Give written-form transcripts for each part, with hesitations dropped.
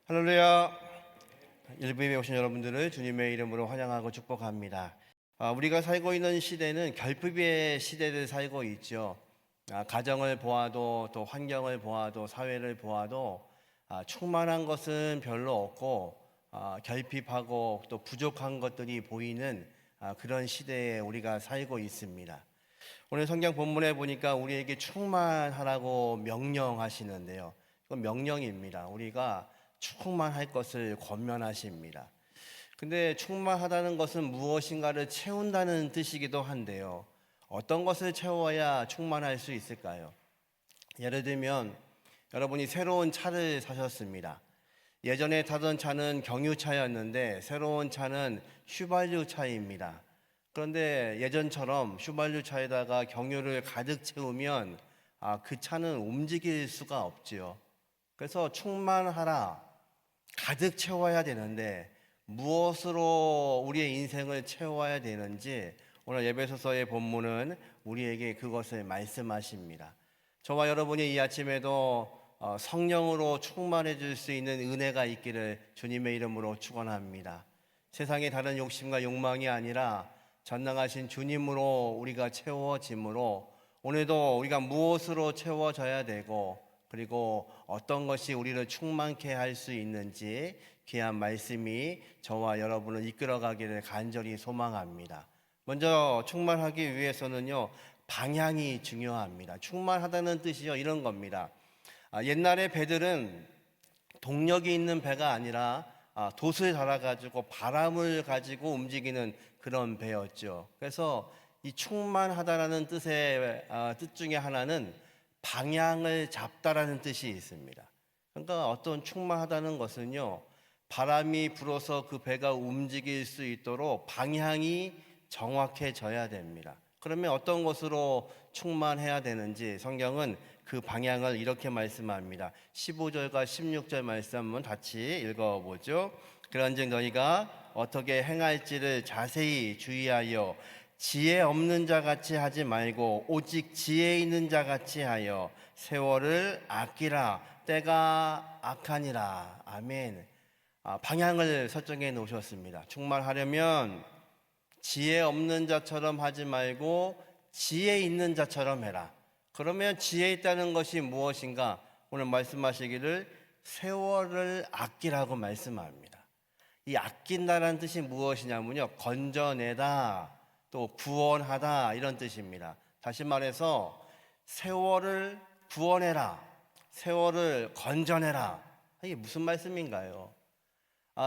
할렐루야. 일부에 오신 여러분들을 주님의 이름으로 환영하고 축복합니다. 우리가 살고 있는 시대는 결핍의 시대를 살고 있죠. 가정을 보아도 또 환경을 보아도 사회를 보아도 충만한 것은 별로 없고 결핍하고 또 부족한 것들이 보이는 그런 시대에 우리가 살고 있습니다. 오늘 성경 본문에 보니까 우리에게 충만하라고 명령하시는데요. 이건 명령입니다. 우리가 충만할 것을 권면하십니다. 근데 충만하다는 것은 무엇인가를 채운다는 뜻이기도 한데요. 어떤 것을 채워야 충만할 수 있을까요? 예를 들면 여러분이 새로운 차를 사셨습니다. 예전에 타던 차는 경유차였는데 새로운 차는 휘발유 차입니다. 그런데 예전처럼 휘발유 차에다가 경유를 가득 채우면 그 차는 움직일 수가 없지요. 그래서 충만하라, 가득 채워야 되는데 무엇으로 우리의 인생을 채워야 되는지 오늘 에베소서의 본문은 우리에게 그것을 말씀하십니다. 저와 여러분이 이 아침에도 성령으로 충만해질 수 있는 은혜가 있기를 주님의 이름으로 축원합니다. 세상의 다른 욕심과 욕망이 아니라 전능하신 주님으로 우리가 채워짐으로 오늘도 우리가 무엇으로 채워져야 되고 그리고 어떤 것이 우리를 충만케 할 수 있는지 귀한 말씀이 저와 여러분을 이끌어가기를 간절히 소망합니다. 먼저 충만하기 위해서는요, 방향이 중요합니다. 충만하다는 뜻이요, 이런 겁니다. 옛날에 배들은 동력이 있는 배가 아니라 돛을 달아가지고 바람을 가지고 움직이는 그런 배였죠. 그래서 이 충만하다라는 뜻의 뜻 중에 하나는 방향을 잡다라는 뜻이 있습니다. 그러니까 어떤 충만하다는 것은요, 바람이 불어서 그 배가 움직일 수 있도록 방향이 정확해져야 됩니다. 그러면 어떤 것으로 충만해야 되는지 성경은 그 방향을 이렇게 말씀합니다. 15절과 16절 말씀 한번 같이 읽어보죠. 그런즉 너희가 어떻게 행할지를 자세히 주의하여 지혜 없는 자 같이 하지 말고 오직 지혜 있는 자 같이 하여 세월을 아끼라. 때가 악하니라. 아멘. 방향을 설정해 놓으셨습니다. 충만하려면 지혜 없는 자처럼 하지 말고 지혜 있는 자처럼 해라. 그러면 지혜 있다는 것이 무엇인가? 오늘 말씀하시기를 세월을 아끼라고 말씀합니다. 이 아낀다라는 뜻이 무엇이냐면요, 건져내다, 또 구원하다, 이런 뜻입니다. 다시 말해서 세월을 구원해라, 세월을 건져내라. 이게 무슨 말씀인가요?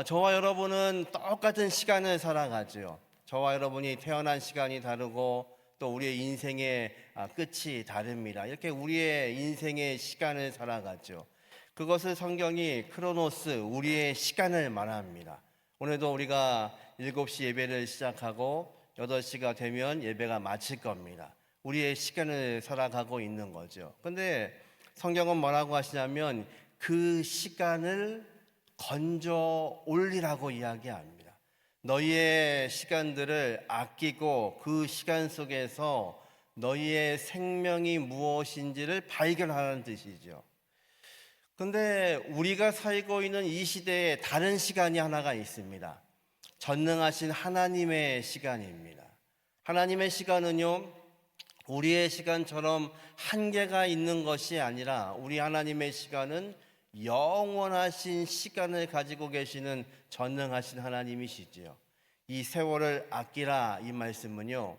저와 여러분은 똑같은 시간을 살아가죠. 저와 여러분이 태어난 시간이 다르고 또 우리의 인생의 끝이 다릅니다. 이렇게 우리의 인생의 시간을 살아가죠. 그것을 성경이 크로노스, 우리의 시간을 말합니다. 오늘도 우리가 7시 예배를 시작하고 8시가 되면 예배가 마칠 겁니다. 우리의 시간을 살아가고 있는 거죠. 그런데 성경은 뭐라고 하시냐면 그 시간을 건져 올리라고 이야기합니다. 너희의 시간들을 아끼고 그 시간 속에서 너희의 생명이 무엇인지를 발견하라는 뜻이죠. 그런데 우리가 살고 있는 이 시대에 다른 시간이 하나가 있습니다. 전능하신 하나님의 시간입니다. 하나님의 시간은요, 우리의 시간처럼 한계가 있는 것이 아니라 우리 하나님의 시간은 영원하신 시간을 가지고 계시는 전능하신 하나님이시지요. 이 세월을 아끼라, 이 말씀은요,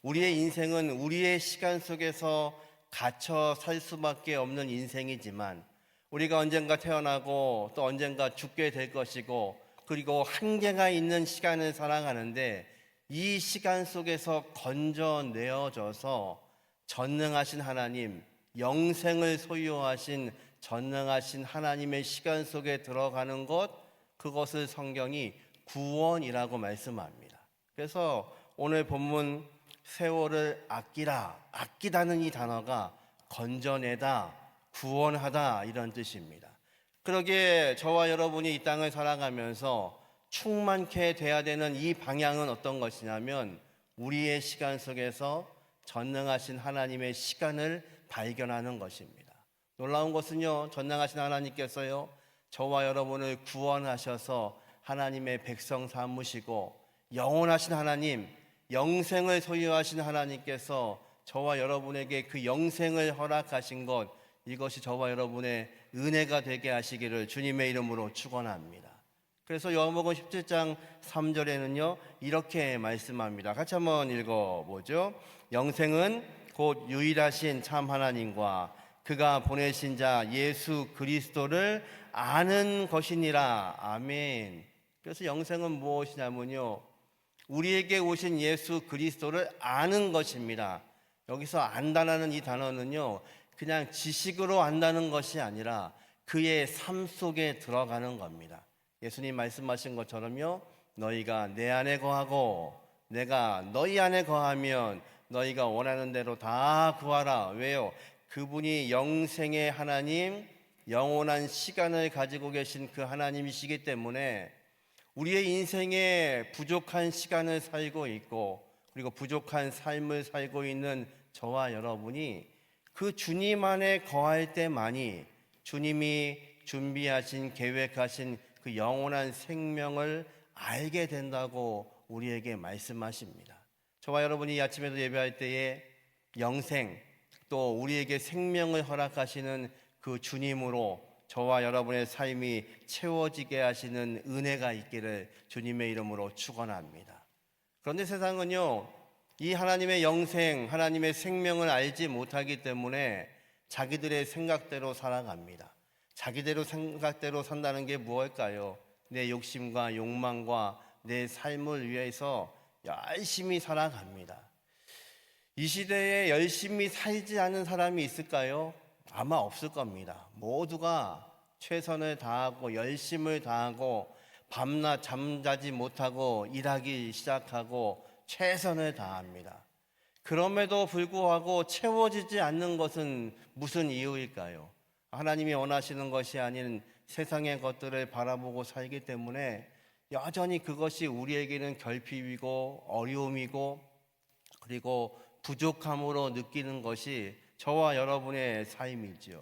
우리의 인생은 우리의 시간 속에서 갇혀 살 수밖에 없는 인생이지만 우리가 언젠가 태어나고 또 언젠가 죽게 될 것이고 그리고 한계가 있는 시간을 살아가는데 이 시간 속에서 건져내어져서 전능하신 하나님, 영생을 소유하신 전능하신 하나님의 시간 속에 들어가는 것, 그것을 성경이 구원이라고 말씀합니다. 그래서 오늘 본문 세월을 아끼라, 아끼다는 이 단어가 건져내다, 구원하다, 이런 뜻입니다. 그러기에 저와 여러분이 이 땅을 살아가면서 충만케 돼야 되는 이 방향은 어떤 것이냐면 우리의 시간 속에서 전능하신 하나님의 시간을 발견하는 것입니다. 놀라운 것은요, 전능하신 하나님께서요, 저와 여러분을 구원하셔서 하나님의 백성 삼으시고 영원하신 하나님, 영생을 소유하신 하나님께서 저와 여러분에게 그 영생을 허락하신 것, 이것이 저와 여러분의 은혜가 되게 하시기를 주님의 이름으로 축원합니다. 그래서 요한복음 17장 3절에는요 이렇게 말씀합니다. 같이 한번 읽어보죠. 영생은 곧 유일하신 참 하나님과 그가 보내신 자 예수 그리스도를 아는 것이니라. 아멘. 그래서 영생은 무엇이냐면요, 우리에게 오신 예수 그리스도를 아는 것입니다. 여기서 안다라는 이 단어는요 그냥 지식으로 안다는 것이 아니라 그의 삶 속에 들어가는 겁니다. 예수님 말씀하신 것처럼요, 너희가 내 안에 거하고 내가 너희 안에 거하면 너희가 원하는 대로 다 구하라. 왜요? 그분이 영생의 하나님, 영원한 시간을 가지고 계신 그 하나님이시기 때문에 우리의 인생에 부족한 시간을 살고 있고 그리고 부족한 삶을 살고 있는 저와 여러분이 그 주님 안에 거할 때만이 주님이 준비하신 계획하신 그 영원한 생명을 알게 된다고 우리에게 말씀하십니다. 저와 여러분이 이 아침에도 예배할 때에 영생 또 우리에게 생명을 허락하시는 그 주님으로 저와 여러분의 삶이 채워지게 하시는 은혜가 있기를 주님의 이름으로 축원합니다. 그런데 세상은요 이 하나님의 영생, 하나님의 생명을 알지 못하기 때문에 자기들의 생각대로 살아갑니다. 자기대로 생각대로 산다는 게 무엇일까요? 내 욕심과 욕망과 내 삶을 위해서 열심히 살아갑니다. 이 시대에 열심히 살지 않는 사람이 있을까요? 아마 없을 겁니다. 모두가 최선을 다하고 열심을 다하고 밤낮 잠자지 못하고 일하기 시작하고 최선을 다합니다. 그럼에도 불구하고 채워지지 않는 것은 무슨 이유일까요? 하나님이 원하시는 것이 아닌 세상의 것들을 바라보고 살기 때문에 여전히 그것이 우리에게는 결핍이고 어려움이고 그리고 부족함으로 느끼는 것이 저와 여러분의 삶이지요.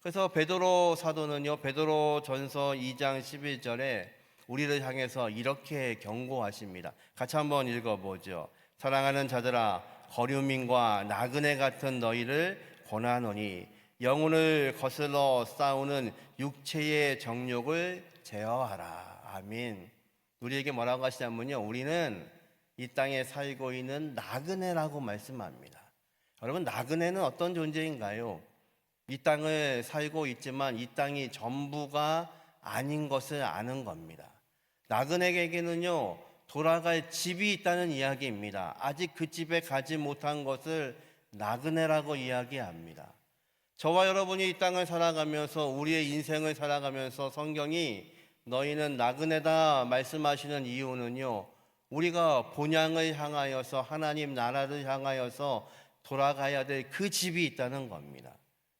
그래서 베드로 사도는요 베드로 전서 2장 11절에 우리를 향해서 이렇게 경고하십니다. 같이 한번 읽어보죠. 사랑하는 자들아, 거류민과 나그네 같은 너희를 권하노니 영혼을 거슬러 싸우는 육체의 정욕을 제어하라. 아멘. 우리에게 뭐라고 하시냐면요, 우리는 이 땅에 살고 있는 나그네라고 말씀합니다. 여러분, 나그네는 어떤 존재인가요? 이 땅을 살고 있지만 이 땅이 전부가 아닌 것을 아는 겁니다. 나그네에게는요 돌아갈 집이 있다는 이야기입니다. 아직 그 집에 가지 못한 것을 나그네라고 이야기합니다. 저와 여러분이 이 땅을 살아가면서 우리의 인생을 살아가면서 성경이 너희는 나그네다 말씀하시는 이유는요, 우리가 본향을 향하여서 하나님 나라를 향하여서 돌아가야 될 그 집이 있다는 겁니다.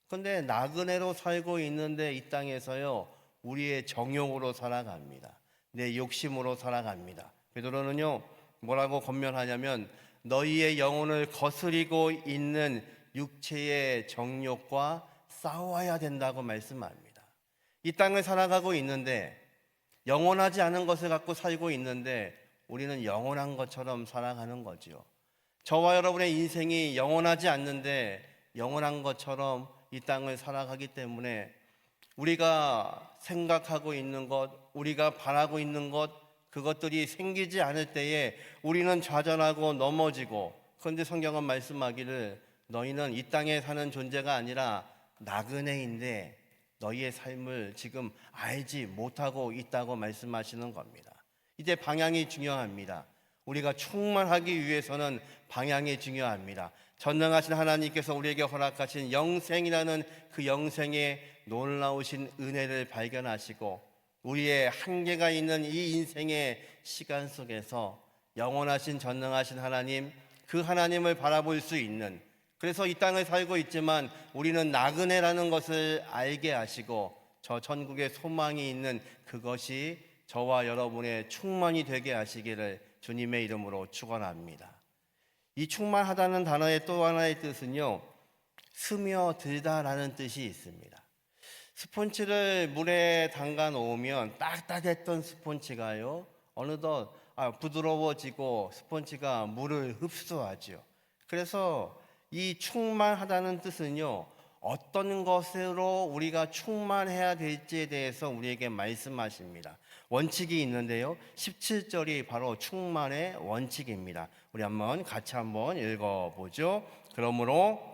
그런데 나그네로 살고 있는데 이 땅에서요 우리의 정욕으로 살아갑니다. 내 욕심으로 살아갑니다. 베드로는요 뭐라고 권면하냐면 너희의 영혼을 거스리고 있는 육체의 정욕과 싸워야 된다고 말씀합니다. 이 땅을 살아가고 있는데 영원하지 않은 것을 갖고 살고 있는데 우리는 영원한 것처럼 살아가는 거지요. 저와 여러분의 인생이 영원하지 않는데 영원한 것처럼 이 땅을 살아가기 때문에 우리가 생각하고 있는 것, 우리가 바라고 있는 것, 그것들이 생기지 않을 때에 우리는 좌절하고 넘어지고, 그런데 성경은 말씀하기를 너희는 이 땅에 사는 존재가 아니라 나그네인데 너희의 삶을 지금 알지 못하고 있다고 말씀하시는 겁니다. 이제 방향이 중요합니다. 우리가 충만하기 위해서는 방향이 중요합니다. 전능하신 하나님께서 우리에게 허락하신 영생이라는 그 영생의 놀라우신 은혜를 발견하시고 우리의 한계가 있는 이 인생의 시간 속에서 영원하신 전능하신 하나님, 그 하나님을 바라볼 수 있는, 그래서 이 땅을 살고 있지만 우리는 나그네라는 것을 알게 하시고 저 천국의 소망이 있는 그것이 저와 여러분의 충만이 되게 하시기를 주님의 이름으로 축원합니다. 이 충만하다는 단어의 또 하나의 뜻은요, 스며들다라는 뜻이 있습니다. 스폰지를 물에 담가 놓으면 딱딱했던 스폰지가요, 어느덧 부드러워지고 스폰지가 물을 흡수하죠. 그래서 이 충만하다는 뜻은요, 어떤 것으로 우리가 충만해야 될지에 대해서 우리에게 말씀하십니다. 원칙이 있는데요, 17절이 바로 충만의 원칙입니다. 우리 같이 한번 읽어보죠. 그러므로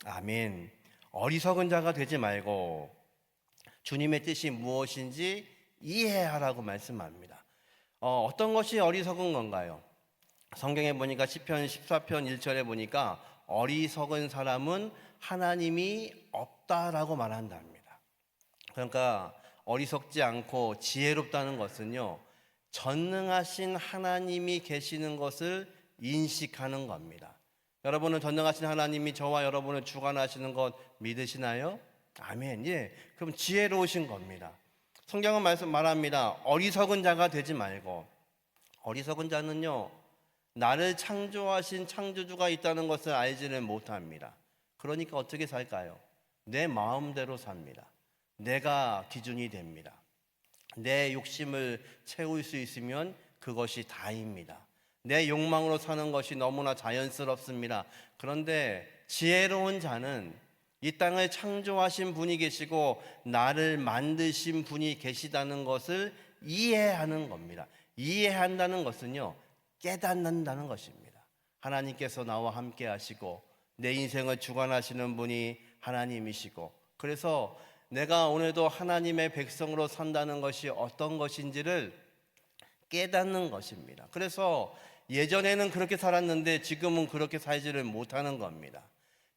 아멘. 어리석은 자가 되지 말고 주님의 뜻이 무엇인지 이해하라고 말씀합니다. 어떤 것이 어리석은 건가요? 성경에 보니까 시편 14편 1절에 보니까 어리석은 사람은 하나님이 없다라고 말한답니다. 그러니까 어리석지 않고 지혜롭다는 것은요, 전능하신 하나님이 계시는 것을 인식하는 겁니다. 여러분은 전능하신 하나님이 저와 여러분을 주관하시는 것 믿으시나요? 아멘. 예. 그럼 지혜로우신 겁니다. 성경은 말합니다. 어리석은 자가 되지 말고. 어리석은 자는요, 나를 창조하신 창조주가 있다는 것을 알지는 못합니다. 그러니까 어떻게 살까요? 내 마음대로 삽니다. 내가 기준이 됩니다. 내 욕심을 채울 수 있으면 그것이 다입니다. 내 욕망으로 사는 것이 너무나 자연스럽습니다. 그런데 지혜로운 자는 이 땅을 창조하신 분이 계시고 나를 만드신 분이 계시다는 것을 이해하는 겁니다. 이해한다는 것은요, 깨닫는다는 것입니다. 하나님께서 나와 함께 하시고 내 인생을 주관하시는 분이 하나님이시고, 그래서 내가 오늘도 하나님의 백성으로 산다는 것이 어떤 것인지를 깨닫는 것입니다. 그래서 예전에는 그렇게 살았는데 지금은 그렇게 살지를 못하는 겁니다.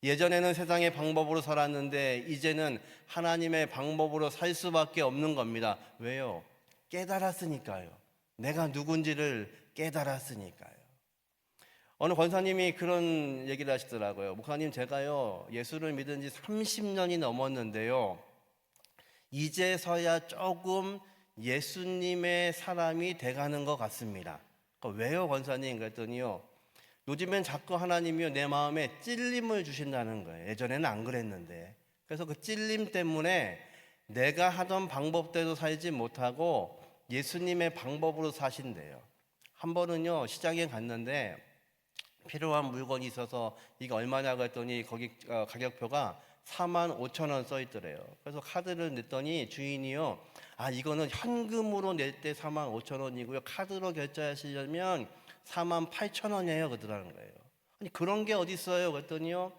예전에는 세상의 방법으로 살았는데 이제는 하나님의 방법으로 살 수밖에 없는 겁니다. 왜요? 깨달았으니까요. 내가 누군지를 깨달았으니까요. 어느 권사님이 그런 얘기를 하시더라고요. 목사님, 제가요, 예수를 믿은 지 30년이 넘었는데요, 이제서야 조금 예수님의 사람이 돼가는 것 같습니다. 왜요, 권사님? 그랬더니요, 요즘엔 자꾸 하나님이요, 내 마음에 찔림을 주신다는 거예요. 예전에는 안 그랬는데. 그래서 그 찔림 때문에 내가 하던 방법대로 살지 못하고 예수님의 방법으로 사신대요. 한 번은요, 시장에 갔는데 필요한 물건이 있어서 이게 얼마냐고 했더니 거기 가격표가 45,000원 써 있더래요. 그래서 카드를 냈더니 주인이요, 이거는 현금으로 낼 때 45,000원이고요, 카드로 결제하시려면 48,000원이에요 그러더라는 거예요. 아니, 그런 게 어디 있어요? 그랬더니요,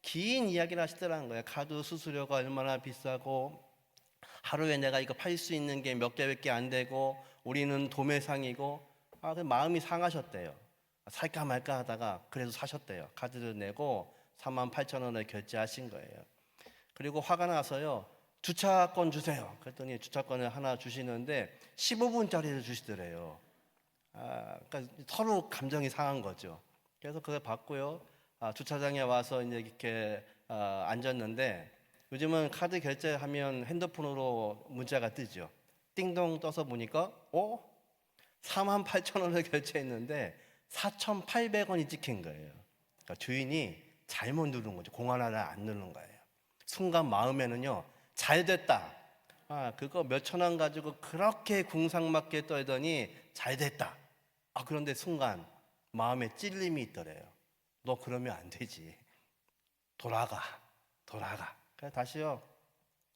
긴 이야기를 하시더라는 거예요. 카드 수수료가 얼마나 비싸고 하루에 내가 이거 팔 수 있는 게 몇 개밖에 안 되고 우리는 도매상이고, 그 마음이 상하셨대요. 살까 말까 하다가 그래도 사셨대요. 카드를 내고 48,000원을 결제하신 거예요. 그리고 화가 나서요, 주차권 주세요. 그랬더니 주차권을 하나 주시는데 15분짜리를 주시더래요. 그러니까 서로 감정이 상한 거죠. 그래서 그걸 받고요, 주차장에 와서 이제 이렇게 앉았는데, 요즘은 카드 결제하면 핸드폰으로 문자가 뜨죠. 띵동 떠서 보니까 48,000원을 결제했는데 4,800원이 찍힌 거예요. 그러니까 주인이 잘못 누른 거죠. 공 하나를 안 누른 거예요. 순간 마음에는요, 잘 됐다. 그거 몇천 원 가지고 그렇게 궁상맞게 떨더니 잘 됐다. 그런데 순간 마음에 찔림이 있더래요. 너 그러면 안 되지. 돌아가. 그래서 다시요,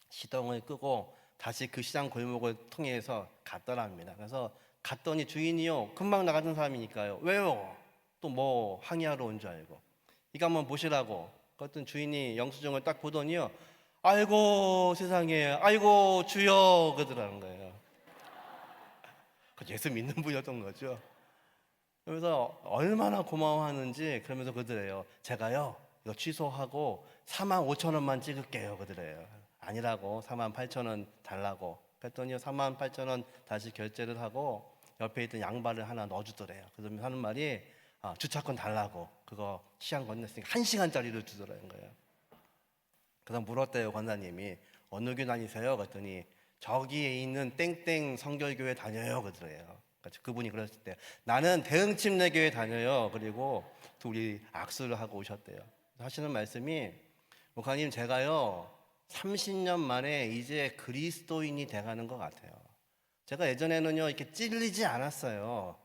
시동을 끄고 다시 그 시장 골목을 통해서 갔더랍니다. 그래서 갔더니 주인이요, 금방 나가던 사람이니까요, 왜요? 또 뭐 항의하러 온 줄 알고, 이거 한번 보시라고. 그랬더니 주인이 영수증을 딱 보더니요, 아이고 세상에, 아이고 주여 그러더라는 거예요. 예수 믿는 분이었던 거죠. 그래서 얼마나 고마워하는지, 그러면서 그러더래요. 제가요, 이거 취소하고 45,000원만 찍을게요 그러더래요. 아니라고, 48,000원 달라고. 그랬더니 48,000원 다시 결제를 하고 옆에 있던 양발을 하나 넣어주더래요. 그러면 하는 말이, 주차권 달라고. 그거 시간 건넜으니까 1시간짜리를 주더라는 거예요. 그래서 물었대요, 권사님이. 어느 교회 다니세요? 그랬더니 저기에 있는 땡땡 성결교회 다녀요 그러더래요. 그분이 그랬을 때, 나는 대흥침례교회 다녀요. 그리고 둘이 악수를 하고 오셨대요. 하시는 말씀이, 목사님 제가요 30년 만에 이제 그리스도인이 돼가는 것 같아요. 제가 예전에는요 이렇게 찔리지 않았어요.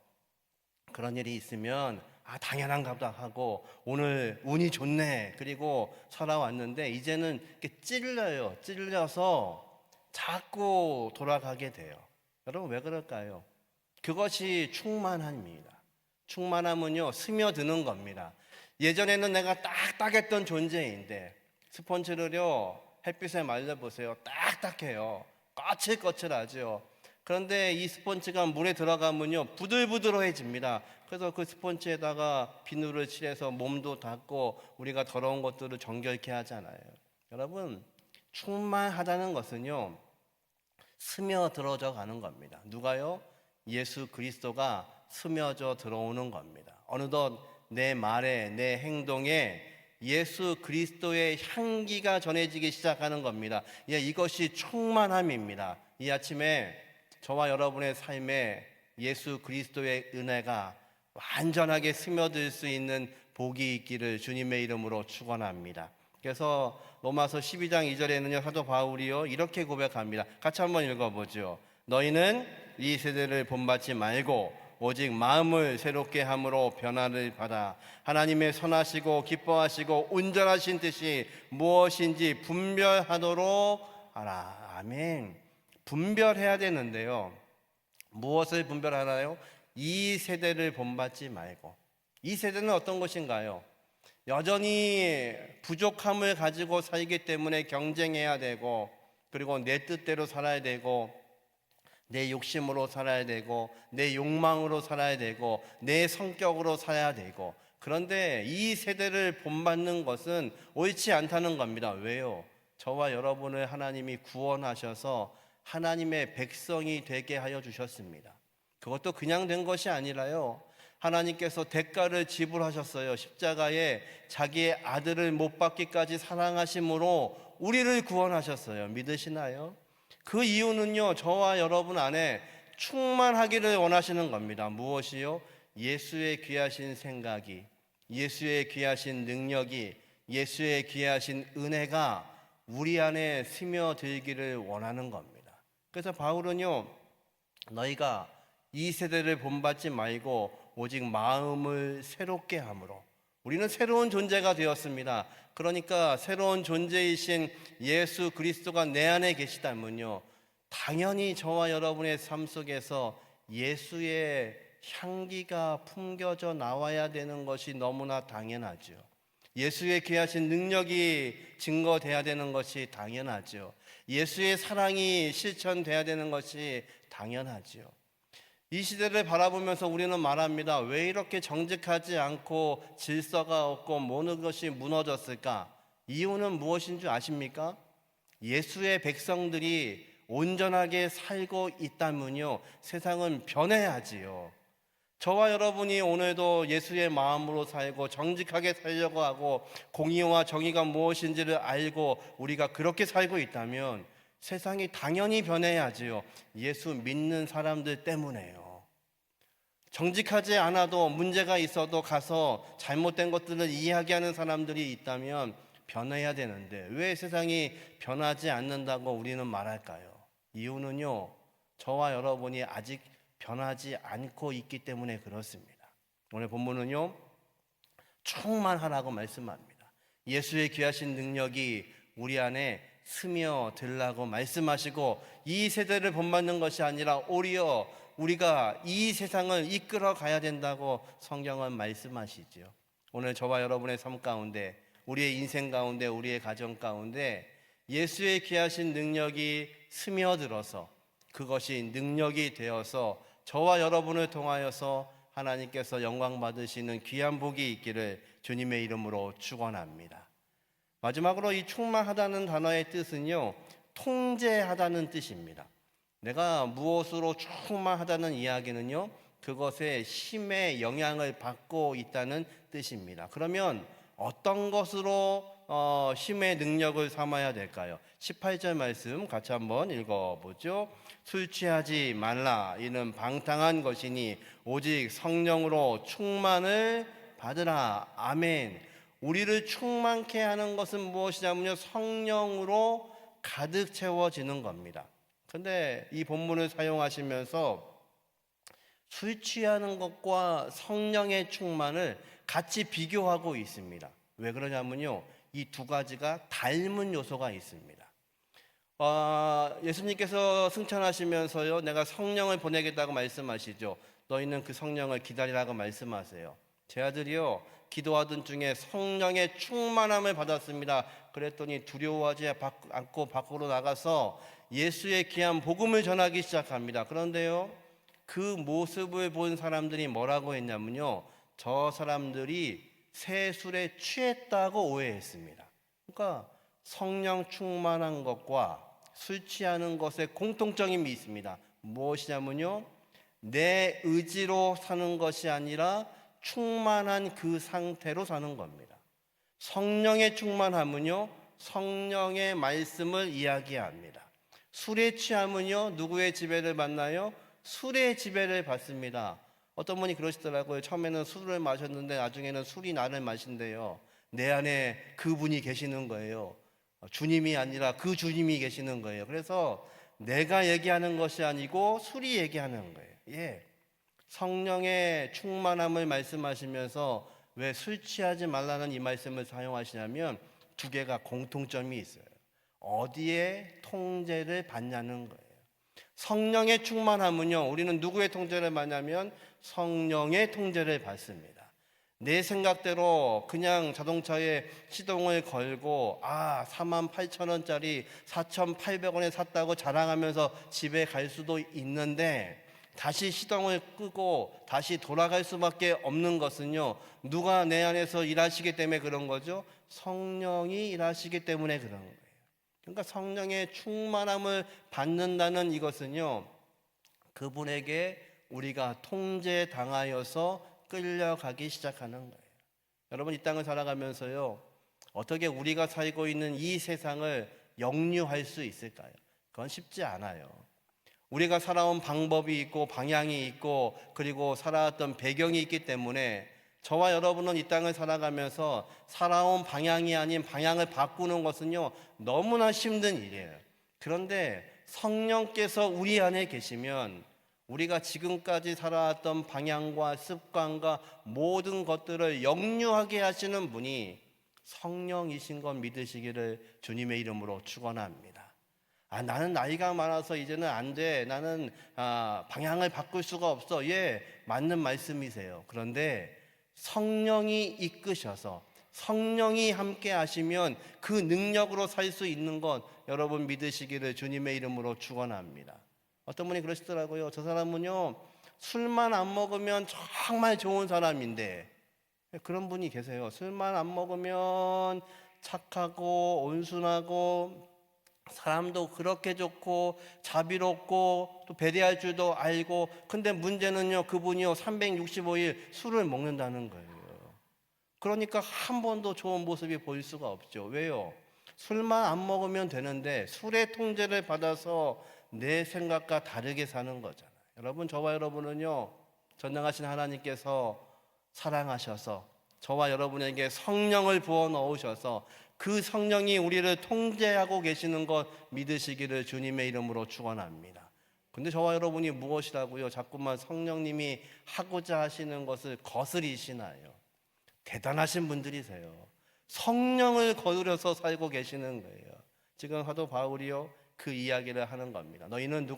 그런 일이 있으면 당연한가 보다 하고 오늘 운이 좋네 그리고 살아왔는데, 이제는 이렇게 찔려서 자꾸 돌아가게 돼요. 여러분 왜 그럴까요? 그것이 충만함입니다. 충만함은요 스며드는 겁니다. 예전에는 내가 딱딱했던 존재인데 스펀지를요 햇빛에 말려보세요. 딱딱해요. 거칠거칠하죠. 그런데 이 스펀지가 물에 들어가면요 부들부들해집니다. 그래서 그 스펀지에다가 비누를 칠해서 몸도 닦고 우리가 더러운 것들을 정결케 하잖아요. 여러분, 충만하다는 것은요 스며들어져 가는 겁니다. 누가요? 예수 그리스도가 스며져 들어오는 겁니다. 어느덧 내 말에, 내 행동에 예수 그리스도의 향기가 전해지기 시작하는 겁니다. 이것이 충만함입니다. 이 아침에 저와 여러분의 삶에 예수 그리스도의 은혜가 완전하게 스며들 수 있는 복이 있기를 주님의 이름으로 축원합니다. 그래서 로마서 12장 2절에는요 사도 바울이요 이렇게 고백합니다. 같이 한번 읽어보죠. 너희는 이 세대를 본받지 말고 오직 마음을 새롭게 함으로 변화를 받아 하나님의 선하시고 기뻐하시고 온전하신 뜻이 무엇인지 분별하도록 하라. 아멘. 분별해야 되는데요, 무엇을 분별하나요? 이 세대를 본받지 말고. 이 세대는 어떤 것인가요? 여전히 부족함을 가지고 살기 때문에 경쟁해야 되고, 그리고 내 뜻대로 살아야 되고, 내 욕심으로 살아야 되고, 내 욕망으로 살아야 되고, 내 성격으로 살아야 되고. 그런데 이 세대를 본받는 것은 옳지 않다는 겁니다. 왜요? 저와 여러분을 하나님이 구원하셔서 하나님의 백성이 되게 하여 주셨습니다. 그것도 그냥 된 것이 아니라요, 하나님께서 대가를 지불하셨어요. 십자가에 자기의 아들을 못 박기까지 사랑하심으로 우리를 구원하셨어요. 믿으시나요? 그 이유는요 저와 여러분 안에 충만하기를 원하시는 겁니다. 무엇이요? 예수의 귀하신 생각이, 예수의 귀하신 능력이, 예수의 귀하신 은혜가 우리 안에 스며들기를 원하는 겁니다. 그래서 바울은요 너희가 이 세대를 본받지 말고 오직 마음을 새롭게 함으로. 우리는 새로운 존재가 되었습니다. 그러니까 새로운 존재이신 예수 그리스도가 내 안에 계시다면요 당연히 저와 여러분의 삶 속에서 예수의 향기가 풍겨져 나와야 되는 것이 너무나 당연하죠. 예수의 귀하신 능력이 증거돼야 되는 것이 당연하죠. 예수의 사랑이 실천돼야 되는 것이 당연하죠. 이 시대를 바라보면서 우리는 말합니다. 왜 이렇게 정직하지 않고 질서가 없고 모든 것이 무너졌을까? 이유는 무엇인 줄 아십니까? 예수의 백성들이 온전하게 살고 있다면요 세상은 변해야지요. 저와 여러분이 오늘도 예수의 마음으로 살고 정직하게 살려고 하고 공의와 정의가 무엇인지를 알고 우리가 그렇게 살고 있다면 세상이 당연히 변해야지요. 예수 믿는 사람들 때문에요. 정직하지 않아도 문제가 있어도 가서 잘못된 것들을 이야기하는 사람들이 있다면 변해야 되는데 왜 세상이 변하지 않는다고 우리는 말할까요? 이유는요 저와 여러분이 아직 변하지 않고 있기 때문에 그렇습니다. 오늘 본문은요 충만하라고 말씀합니다. 예수의 귀하신 능력이 우리 안에 스며들라고 말씀하시고, 이 세대를 본받는 것이 아니라 오히려 우리가 이 세상을 이끌어 가야 된다고 성경은 말씀하시죠. 오늘 저와 여러분의 삶 가운데, 우리의 인생 가운데, 우리의 가정 가운데 예수의 귀하신 능력이 스며들어서 그것이 능력이 되어서 저와 여러분을 통하여서 하나님께서 영광 받으시는 귀한 복이 있기를 주님의 이름으로 축원합니다. 마지막으로 이 충만하다는 단어의 뜻은요 통제하다는 뜻입니다. 내가 무엇으로 충만하다는 이야기는요 그것의 힘의 영향을 받고 있다는 뜻입니다. 그러면 어떤 것으로 힘의 능력을 삼아야 될까요? 18절 말씀 같이 한번 읽어보죠. 술 취하지 말라. 이는 방탕한 것이니 오직 성령으로 충만을 받으라. 아멘. 우리를 충만케 하는 것은 무엇이냐면요, 성령으로 가득 채워지는 겁니다. 그런데 이 본문을 사용하시면서 술 취하는 것과 성령의 충만을 같이 비교하고 있습니다. 왜 그러냐면요, 이 두 가지가 닮은 요소가 있습니다. 예수님께서 승천하시면서요, 내가 성령을 보내겠다고 말씀하시죠. 너희는 그 성령을 기다리라고 말씀하세요. 제 아들이요, 기도하던 중에 성령의 충만함을 받았습니다. 그랬더니 두려워하지 않고 밖으로 나가서 예수의 귀한 복음을 전하기 시작합니다. 그런데요, 그 모습을 본 사람들이 뭐라고 했냐면요, 저 사람들이 새 술에 취했다고 오해했습니다. 그러니까 성령 충만한 것과 술 취하는 것에 공통점이 있습니다. 무엇이냐면요, 내 의지로 사는 것이 아니라 충만한 그 상태로 사는 겁니다. 성령의 충만함은요, 성령의 말씀을 이야기합니다. 술에 취하면요, 누구의 지배를 받나요? 술의 지배를 받습니다. 어떤 분이 그러시더라고요. 처음에는 술을 마셨는데 나중에는 술이 나를 마신대요. 내 안에 그분이 계시는 거예요. 주님이 아니라 그 주님이 계시는 거예요. 그래서 내가 얘기하는 것이 아니고 술이 얘기하는 거예요. 예. 성령의 충만함을 말씀하시면서 왜 술 취하지 말라는 이 말씀을 사용하시냐면 두 개가 공통점이 있어요. 어디에 통제를 받냐는 거예요. 성령의 충만함은요, 우리는 누구의 통제를 받냐면 성령의 통제를 받습니다. 내 생각대로 그냥 자동차에 시동을 걸고 48,000원짜리 4,800원에 샀다고 자랑하면서 집에 갈 수도 있는데, 다시 시동을 끄고 다시 돌아갈 수밖에 없는 것은요, 누가 내 안에서 일하시기 때문에 그런 거죠? 성령이 일하시기 때문에 그런 거예요. 그러니까 성령의 충만함을 받는다는 이것은요, 그분에게 우리가 통제당하여서 끌려가기 시작하는 거예요. 여러분, 이 땅을 살아가면서요, 어떻게 우리가 살고 있는 이 세상을 역류할 수 있을까요? 그건 쉽지 않아요. 우리가 살아온 방법이 있고 방향이 있고 그리고 살아왔던 배경이 있기 때문에 저와 여러분은 이 땅을 살아가면서 살아온 방향이 아닌 방향을 바꾸는 것은요, 너무나 힘든 일이에요. 그런데 성령께서 우리 안에 계시면 우리가 지금까지 살아왔던 방향과 습관과 모든 것들을 역류하게 하시는 분이 성령이신 것 믿으시기를 주님의 이름으로 축원합니다. 나는 나이가 많아서 이제는 안 돼. 나는 방향을 바꿀 수가 없어. 예, 맞는 말씀이세요. 그런데 성령이 이끄셔서 성령이 함께 하시면 그 능력으로 살 수 있는 것 여러분 믿으시기를 주님의 이름으로 축원합니다. 어떤 분이 그러시더라고요. 저 사람은요, 술만 안 먹으면 정말 좋은 사람인데, 그런 분이 계세요. 술만 안 먹으면 착하고 온순하고 사람도 그렇게 좋고 자비롭고 또 배려할 줄도 알고, 근데 문제는요, 그분이요 365일 술을 먹는다는 거예요. 그러니까 한 번도 좋은 모습이 보일 수가 없죠. 왜요? 술만 안 먹으면 되는데 술의 통제를 받아서 내 생각과 다르게 사는 거잖아요. 여러분, 저와 여러분은요, 전능하신 하나님께서 사랑하셔서 저와 여러분에게 성령을 부어 넣으셔서 그 성령이 우리를 통제하고 계시는 것 믿으시기를 주님의 이름으로 축원합니다. 근데 저와 여러분이 무엇이라고요? 자꾸만 성령님이 하고자 하시는 것을 거스리시나요? 대단하신 분들이세요. 성령을 거스려서 살고 계시는 거예요. 지금 사도 바울이요, 그 이야기를 하는 겁니다. 너희는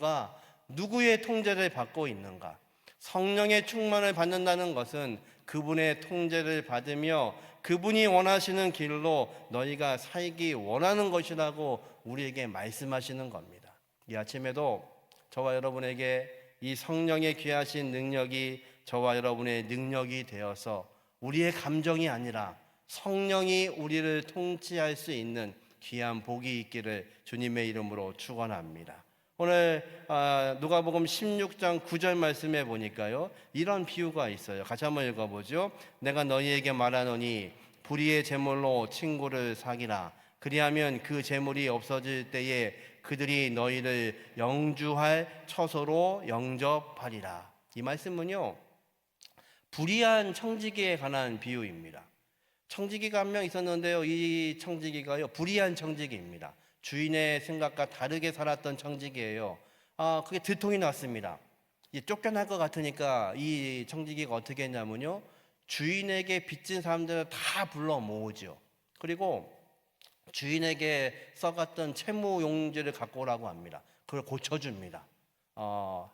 누구의 통제를 받고 있는가? 성령의 충만을 받는다는 것은 그분의 통제를 받으며 그분이 원하시는 길로 너희가 살기 원하는 것이라고 우리에게 말씀하시는 겁니다. 이 아침에도 저와 여러분에게 이 성령의 귀하신 능력이 저와 여러분의 능력이 되어서 우리의 감정이 아니라 성령이 우리를 통치할 수 있는 귀한 복이 있기를 주님의 이름으로 축원합니다. 오늘 누가복음 16장 9절 말씀에 보니까요, 이런 비유가 있어요. 같이 한번 읽어보죠. 내가 너희에게 말하노니 불의의 제물로 친구를 사귀라. 그리하면 그 제물이 없어질 때에 그들이 너희를 영주할 처소로 영접하리라. 이 말씀은요, 불의한 청지기에 관한 비유입니다. 청지기가 한 명 있었는데요. 이 청지기가요, 불의한 청지기입니다. 주인의 생각과 다르게 살았던 청지기예요. 그게 들통이 났습니다. 쫓겨날 것 같으니까 이 청지기가 어떻게 했냐면요, 주인에게 빚진 사람들을 다 불러 모으죠. 그리고 주인에게 써갔던 채무용지를 갖고 오라고 합니다. 그걸 고쳐줍니다.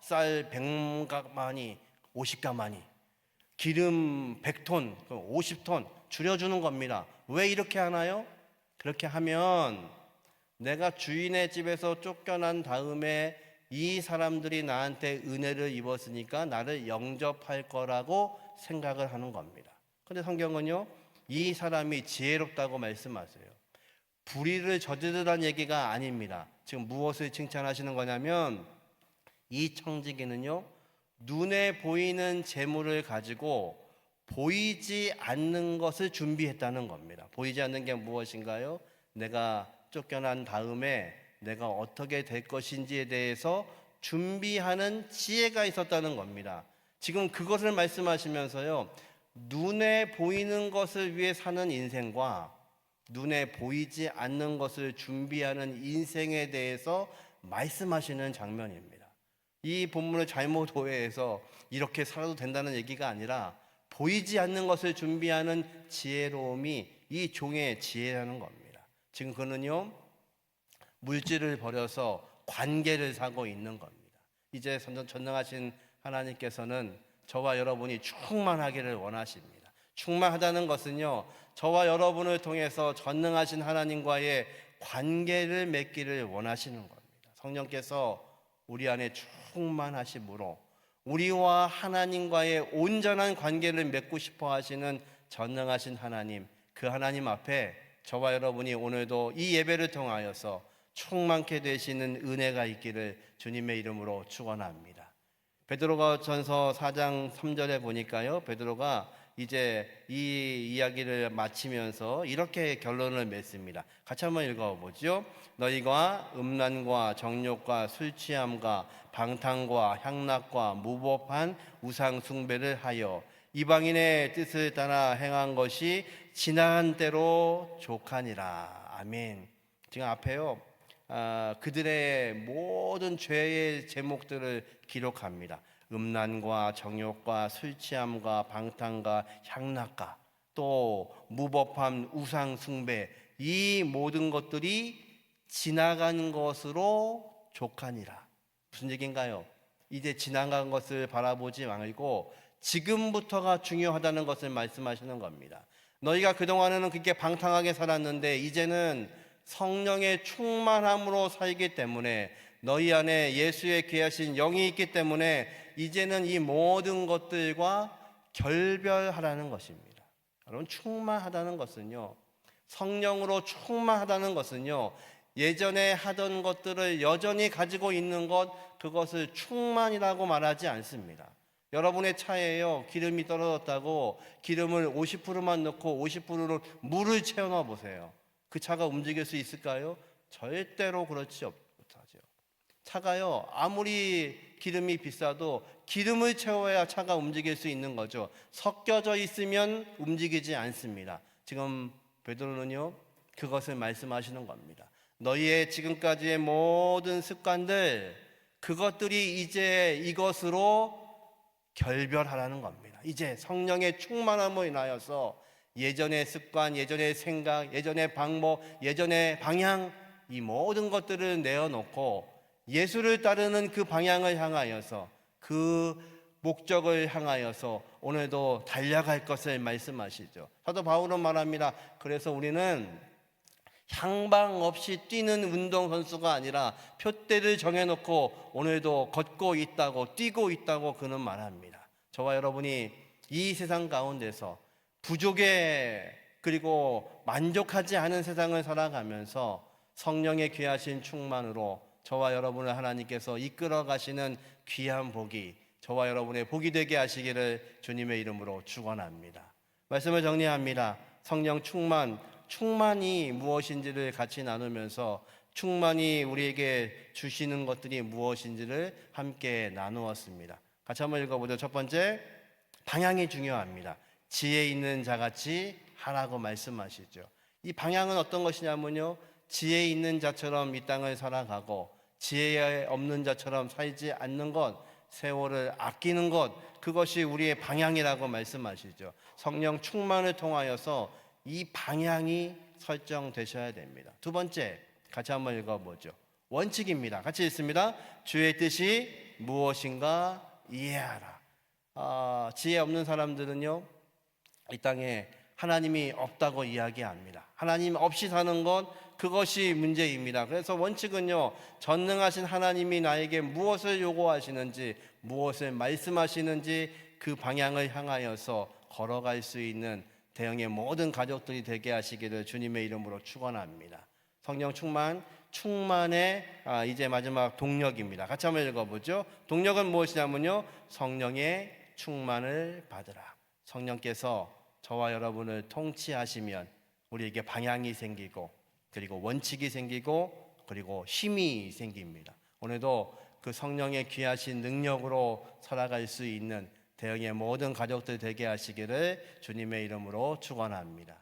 쌀 100가마니 50가마니, 기름 100톤, 50톤 줄여주는 겁니다. 왜 이렇게 하나요? 그렇게 하면 내가 주인의 집에서 쫓겨난 다음에 이 사람들이 나한테 은혜를 입었으니까 나를 영접할 거라고 생각을 하는 겁니다. 그런데 성경은요, 이 사람이 지혜롭다고 말씀하세요. 불의를 저지르라는 얘기가 아닙니다. 지금 무엇을 칭찬하시는 거냐면, 이 청지기는요, 눈에 보이는 재물을 가지고 보이지 않는 것을 준비했다는 겁니다. 보이지 않는 게 무엇인가요? 내가 쫓겨난 다음에 내가 어떻게 될 것인지에 대해서 준비하는 지혜가 있었다는 겁니다. 지금 그것을 말씀하시면서요, 눈에 보이는 것을 위해 사는 인생과 눈에 보이지 않는 것을 준비하는 인생에 대해서 말씀하시는 장면입니다. 이 본문을 잘못 오해해서 이렇게 살아도 된다는 얘기가 아니라 보이지 않는 것을 준비하는 지혜로움이 이 종의 지혜라는 겁니다. 지금 그는요, 물질을 버려서 관계를 사고 있는 겁니다. 이제 전능하신 하나님께서는 저와 여러분이 충만하기를 원하십니다. 충만하다는 것은요, 저와 여러분을 통해서 전능하신 하나님과의 관계를 맺기를 원하시는 겁니다. 성령께서 우리 안에 충만하심으로 우리와 하나님과의 온전한 관계를 맺고 싶어 하시는 전능하신 하나님, 그 하나님 앞에 저와 여러분이 오늘도 이 예배를 통하여서 충만케 되시는 은혜가 있기를 주님의 이름으로 축원합니다. 베드로가 전서 4장 3절에 보니까요, 베드로가 이제 이 이야기를 마치면서 이렇게 결론을 맺습니다. 같이 한번 읽어보죠. 너희가 음란과 정욕과 술 취함과 방탕과 향락과 무법한 우상 숭배를 하여 이방인의 뜻을 따라 행한 것이 지나간 때로 족하니라. 아멘. 지금 앞에요, 그들의 모든 죄의 제목들을 기록합니다. 음란과 정욕과 술 취함과 방탕과 향락과 또 무법함 우상 숭배, 이 모든 것들이 지나간 것으로 족하니라. 무슨 얘기인가요? 이제 지나간 것을 바라보지 말고 지금부터가 중요하다는 것을 말씀하시는 겁니다. 너희가 그동안에는 그렇게 방탕하게 살았는데 이제는 성령의 충만함으로 살기 때문에, 너희 안에 예수의 귀하신 영이 있기 때문에 이제는 이 모든 것들과 결별하라는 것입니다. 여러분, 충만하다는 것은요, 성령으로 충만하다는 것은요, 예전에 하던 것들을 여전히 가지고 있는 것, 그것을 충만이라고 말하지 않습니다. 여러분의 차에요, 기름이 떨어졌다고 기름을 50%만 넣고 50%로 물을 채워 넣어 보세요. 그 차가 움직일 수 있을까요? 절대로 그렇지 못하죠. 차가요, 아무리 기름이 비싸도 기름을 채워야 차가 움직일 수 있는 거죠. 섞여져 있으면 움직이지 않습니다. 지금 베드로는요, 그것을 말씀하시는 겁니다. 너희의 지금까지의 모든 습관들, 그것들이 이제 이것으로 결별하라는 겁니다. 이제 성령의 충만함으로 인하여서 예전의 습관, 예전의 생각, 예전의 방법, 예전의 방향, 이 모든 것들을 내어놓고 예수를 따르는 그 방향을 향하여서, 그 목적을 향하여서 오늘도 달려갈 것을 말씀하시죠. 사도 바울은 말합니다. 그래서 우리는 향방 없이 뛰는 운동선수가 아니라 표대를 정해놓고 오늘도 걷고 있다고, 뛰고 있다고 그는 말합니다. 저와 여러분이 이 세상 가운데서 부족에, 그리고 만족하지 않은 세상을 살아가면서 성령의 귀하신 충만으로 저와 여러분을 하나님께서 이끌어 가시는 귀한 복이 저와 여러분의 복이 되게 하시기를 주님의 이름으로 축원합니다. 말씀을 정리합니다. 성령 충만이 무엇인지를 같이 나누면서 충만이 우리에게 주시는 것들이 무엇인지를 함께 나누었습니다. 같이 한번 읽어보죠. 첫 번째, 방향이 중요합니다. 지혜 있는 자같이 하라고 말씀하시죠. 이 방향은 어떤 것이냐면요, 지혜 있는 자처럼 이 땅을 살아가고 지혜 없는 자처럼 살지 않는 것, 세월을 아끼는 것, 그것이 우리의 방향이라고 말씀하시죠. 성령 충만을 통하여서 이 방향이 설정되셔야 됩니다. 두 번째, 같이 한번 읽어보죠. 원칙입니다. 같이 읽습니다. 주의 뜻이 무엇인가 이해하라. 지혜 없는 사람들은요, 이 땅에 하나님이 없다고 이야기합니다. 하나님 없이 사는 것, 그것이 문제입니다. 그래서 원칙은요, 전능하신 하나님이 나에게 무엇을 요구하시는지, 무엇을 말씀하시는지 그 방향을 향하여서 걸어갈 수 있는 대형의 모든 가족들이 되게 하시기를 주님의 이름으로 축원합니다. 성령 충만의 이제 마지막 동력입니다. 같이 한번 읽어보죠. 동력은 무엇이냐면요, 성령의 충만을 받으라. 성령께서 저와 여러분을 통치하시면 우리에게 방향이 생기고, 그리고 원칙이 생기고, 그리고 힘이 생깁니다. 오늘도 그 성령의 귀하신 능력으로 살아갈 수 있는 대형의 모든 가족들 되게 하시기를 주님의 이름으로 축원합니다.